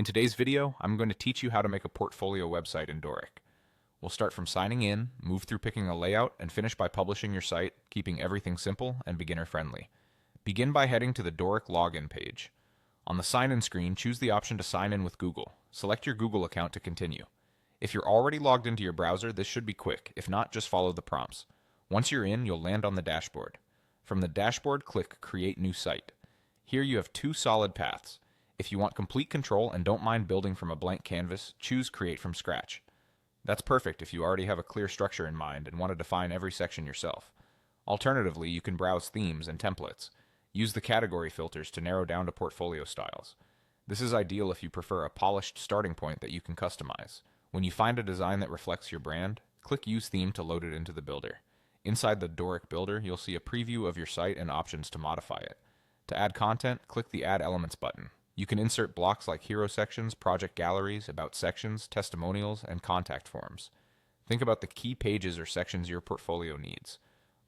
In today's video, I'm going to teach you how to make a portfolio website in Dorik. We'll start from signing in, move through picking a layout, and finish by publishing your site, keeping everything simple and beginner-friendly. Begin by heading to the Dorik login page. On the sign-in screen, choose the option to sign in with Google. Select your Google account to continue. If you're already logged into your browser, this should be quick. If not, just follow the prompts. Once you're in, you'll land on the dashboard. From the dashboard, click Create New Site. Here you have two solid paths. If you want complete control and don't mind building from a blank canvas, choose Create from Scratch. That's perfect if you already have a clear structure in mind and want to define every section yourself. Alternatively, you can browse themes and templates. Use the category filters to narrow down to portfolio styles. This is ideal if you prefer a polished starting point that you can customize. When you find a design that reflects your brand, click Use Theme to load it into the builder. Inside the Dorik builder, you'll see a preview of your site and options to modify it. To add content, click the Add Elements button. You can insert blocks like hero sections, project galleries, about sections, testimonials, and contact forms. Think about the key pages or sections your portfolio needs.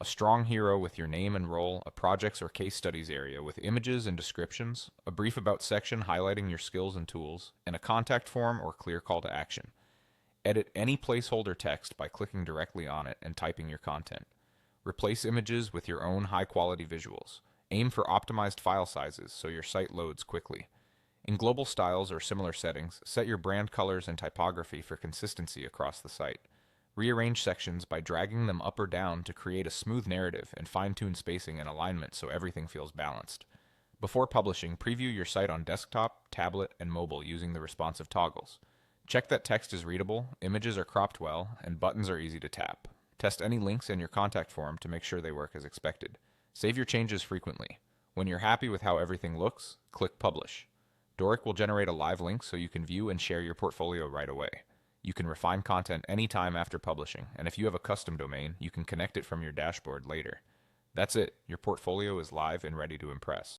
A strong hero with your name and role, a projects or case studies area with images and descriptions, a brief about section highlighting your skills and tools, and a contact form or clear call to action. Edit any placeholder text by clicking directly on it and typing your content. Replace images with your own high-quality visuals. Aim for optimized file sizes so your site loads quickly. In global styles or similar settings, set your brand colors and typography for consistency across the site. Rearrange sections by dragging them up or down to create a smooth narrative and fine-tune spacing and alignment so everything feels balanced. Before publishing, preview your site on desktop, tablet, and mobile using the responsive toggles. Check that text is readable, images are cropped well, and buttons are easy to tap. Test any links in your contact form to make sure they work as expected. Save your changes frequently. When you're happy with how everything looks, click Publish. Dorik will generate a live link so you can view and share your portfolio right away. You can refine content anytime after publishing, and if you have a custom domain, you can connect it from your dashboard later. That's it. Your portfolio is live and ready to impress.